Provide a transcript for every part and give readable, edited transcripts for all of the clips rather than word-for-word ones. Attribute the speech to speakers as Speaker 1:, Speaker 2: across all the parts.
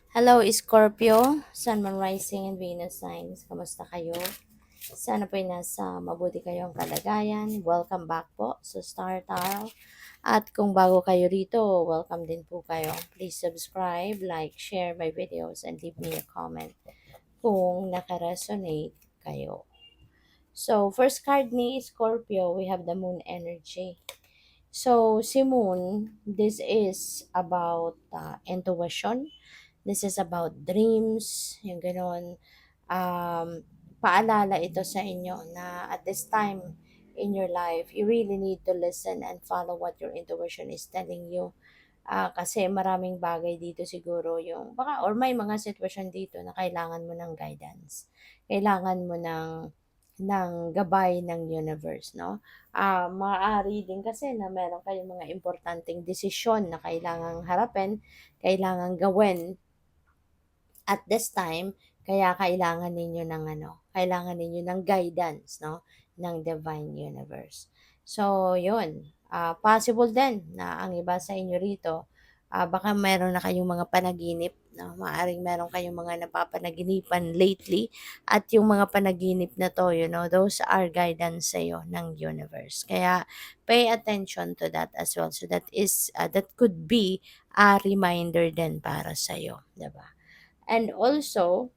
Speaker 1: Hello, Scorpio, Sun, Moon, Rising, and Venus signs. Kamusta kayo? Sana po ay nasa mabuti kayong kalagayan. Welcome back po sa Star Tarot. At kung bago kayo rito, welcome din po kayo. Please subscribe, like, share my videos, and leave me a comment kung nakaresonate kayo. So, first card ni Scorpio, we have the Moon energy. So, si Moon, this is about intuition. This is about dreams, yung gano'n. Paalala ito sa inyo na at this time in your life, you really need to listen and follow what your intuition is telling you. Kasi maraming bagay dito siguro yung, baka, or may mga sitwasyon dito na kailangan mo ng guidance. Kailangan mo ng gabay ng universe, no? Maaari din kasi na meron kayong mga importanteng desisyon na kailangang harapin, kailangang gawin at this time, kaya kailangan ninyo ng kailangan ninyo ng guidance, no, ng divine universe. So, yun. Possible din na ang iba sa inyo rito, baka meron na kayong mga panaginip, no? Maaring meron kayong mga napapanaginipan lately at yung mga panaginip na to, those are guidance sa iyo ng universe. Kaya pay attention to that as well. So that could be a reminder din para sa iyo, 'di ba? And also,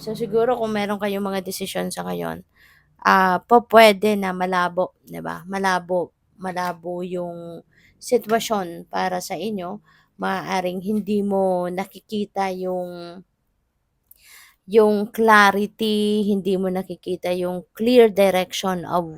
Speaker 1: so siguro kung meron kayong mga desisyon sa ngayon, pupuwede na malabo, 'di ba? Malabo malabo yung sitwasyon para sa inyo. Maaaring hindi mo nakikita yung clarity, hindi mo nakikita yung clear direction of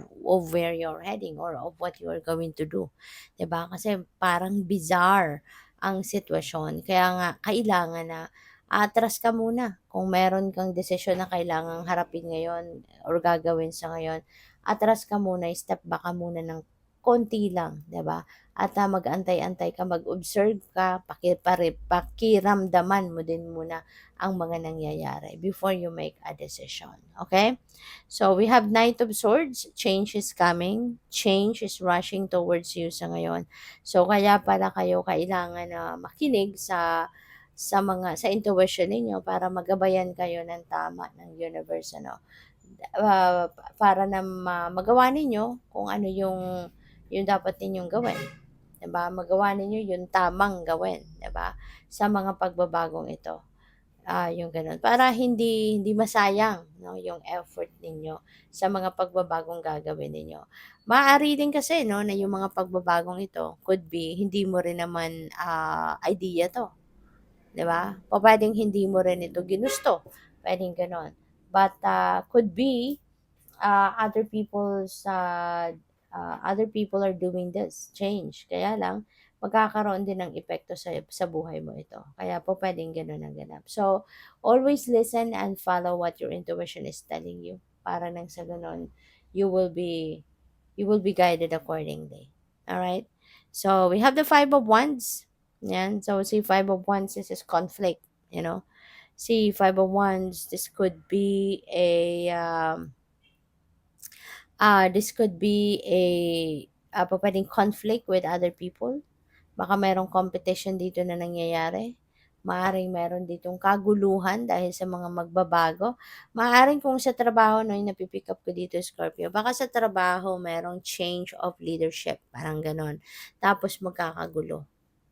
Speaker 1: where you're heading or of what you are going to do. 'Di ba? Kasi parang bizarre ang sitwasyon. Kaya nga kailangan na atras ka muna. Kung meron kang desisyon na kailangang harapin ngayon or gagawin sa ngayon, atras ka muna, step back ka muna ng konti lang, 'di ba? At mag-antay-antay ka, mag-observe ka, pakiramdaman mo din muna ang mga nangyayari before you make a decision. Okay? So, we have Knight of Swords. Change is coming. Change is rushing towards you sa ngayon. So, kaya pala kayo kailangan na makinig sa intuition ninyo para magabayan kayo ng tama ng universe, para na magawa ninyo kung ano yung dapat ninyong gawin. 'Di ba? Magawa ninyo yung tamang gawin, 'di ba? Sa mga pagbabagong ito. Yung gano'n. Para hindi hindi masayang, 'no, yung effort ninyo sa mga pagbabagong gagawin ninyo. Maaari din kasi, 'no, na yung mga pagbabagong ito could be hindi mo rin naman, idea 'to, 'di ba? Pupuwedeng hindi mo rin ito ginusto, puwedeng gano'n. But, could be, other people are doing this change. Kaya lang magkakaroon din ng epekto sa buhay mo ito. Kaya po puwedeng gano'n ang ganap. So, always listen and follow what your intuition is telling you para nang sa gano'n you will be you will be guided accordingly. All right? So, we have the Five of Wands. Yan. So, si Five of Wands, this is conflict, you know. Si Five of Wands, this could be pupuwedeng conflict with other people. Baka merong competition dito na nangyayari. Maaaring meron ditong kaguluhan dahil sa mga magbabago. Maaaring kung sa trabaho 'no, yung napi-pick up ko dito, Scorpio, baka sa trabaho merong change of leadership, parang gano'n. Tapos magkakagulo.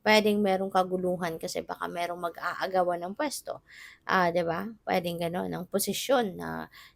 Speaker 1: Puwedeng merong kaguluhan kasi baka merong mag-aagawan ng puwesto, 'di ba? Puwedeng gano'n, ng posisyon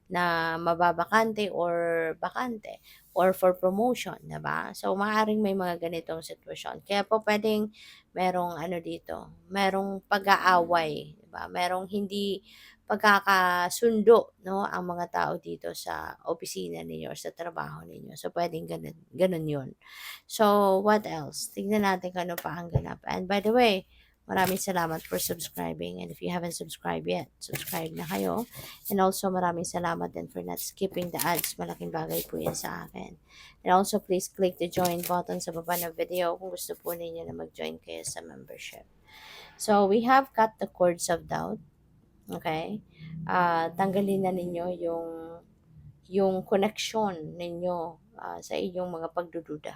Speaker 1: na mababakante or bakante or for promotion, 'di ba? So, maaaring may mga ganitong sitwasyon. Kaya po puwedeng merong dito, merong pag-aaway, 'di ba? Merong hindi pagkakasundo, 'no, ang mga tao dito sa opisina ninyo or sa trabaho ninyo. So, puwedeng gano'n gano'n 'yun. So, what else? Tignan natin kung ano pa ang ganap. And by the way, maraming salamat for subscribing. And if you haven't subscribed yet, subscribe na kayo. And also, maraming salamat din for not skipping the ads. Malaking bagay po yan sa akin. And also, please click the join button sa baba ng video kung gusto po ninyo na mag-join kayo sa membership. So, we have cut the cords of doubt. Okay? Tanggalin na ninyo yung connection ninyo sa inyong mga pagdududa.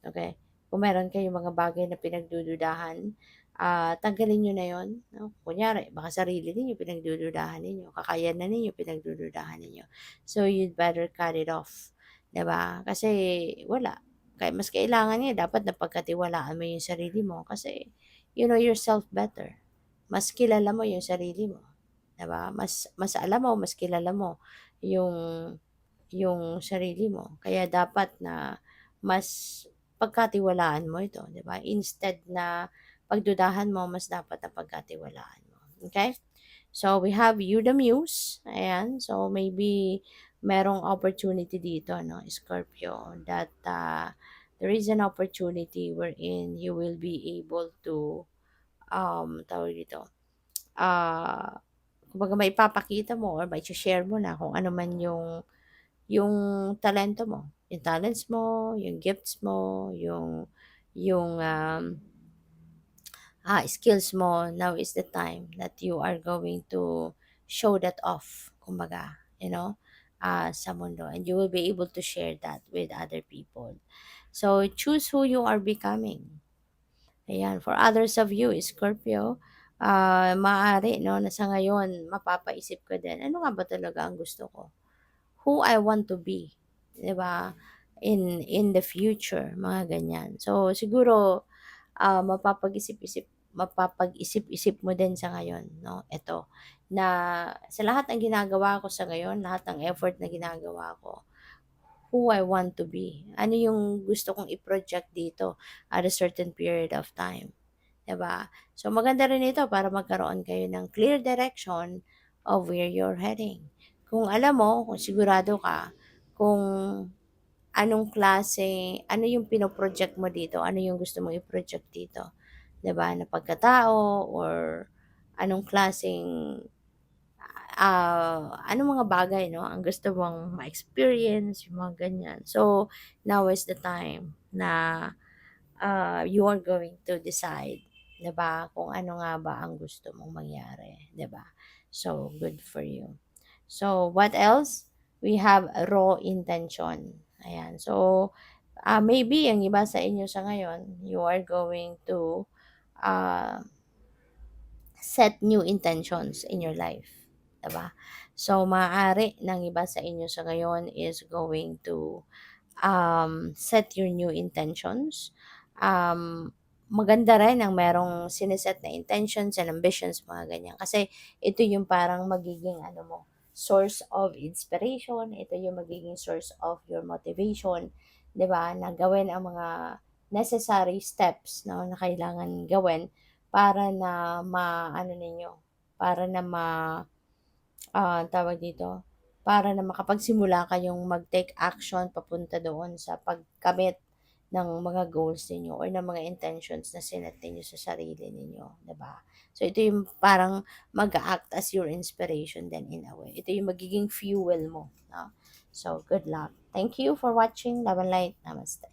Speaker 1: Okay? Kung meron kayong mga bagay na pinagdududahan, tanggalin niyo na 'yon, 'no. Kunyari baka sarili ninyo pinagdududahan ninyo, kakayanan ninyo pinagdududahan ninyo. So, you'd better cut it off, 'di ba? Kasi wala, mas kailangan nga dapat napagkatiwalaan mo yung sarili mo kasi you know yourself better. Mas kilala mo yung sarili mo, 'di ba? Mas mas alam mo, mas kilala mo yung sarili mo. Kaya dapat na mas pagkatiwalaan mo ito, 'di ba? Instead na pagdudahan mo, mas dapat na pagkatiwalaan mo. Okay? So, we have you the muse. Ayan. So, maybe merong opportunity dito, no, Scorpio, that there is an opportunity wherein you will be able to, tawag dito, ah, kumbaga maipapakita mo or mai-share mo na kung ano man yung talento mo, yung talents mo, yung gifts mo, yung skills mo. Now is the time that you are going to show that off, kumbaga, sa mundo. And you will be able to share that with other people. So, choose who you are becoming. Ayan, for others of you, Scorpio, maaari, no, na sa ngayon, mapapaisip ko din, ano nga ba talaga ang gusto ko? Who I want to be, 'di ba? In the future, mga ganyan. So siguro mapapag-isip-isip mo din sa ngayon, no? Ito na sa lahat ng ginagawa ko sa ngayon, lahat ng effort na ginagawa ko, who I want to be. Ano yung gusto kong i-project dito at a certain period of time, 'di ba? So maganda rin ito para magkaroon kayo ng clear direction of where you're heading. Kung alam mo, kung sigurado ka, kung ano yung pino-project mo dito, ano yung gusto mong i-project dito, 'di ba, na pagkatao or anong klaseng, anong mga bagay 'no, ang gusto mong ma-experience, yung mga ganyan. So, now is the time na you are going to decide, 'di ba, kung ano nga ba ang gusto mong mangyari, 'di ba? So, good for you. So, what else? We have raw intention. Ayan. So, maybe ang iba sa inyo sa ngayon, you are going to uh, set new intentions in your life. 'Di ba? So, maaari ng iba sa inyo sa ngayon is going to set your new intentions. Maganda rin ang merong sineset na intentions and ambitions, mga ganyan. Kasi ito yung parang magiging ano mo, source of inspiration. Ito yung magiging source of your motivation, 'di ba? Na gawin ang mga necessary steps, no, na kailangan gawin para na maano ninyo, para na tawag dito, para na makapagsimula kayong mag-take action papunta doon sa pagkamit ng mga goals ninyo or ng mga intentions na sinet ninyo sa sarili ninyo, 'di ba? So ito yung parang mag-act as your inspiration then in a way. Ito yung magiging fuel mo, no? So good luck. Thank you for watching. Love and light. Namaste.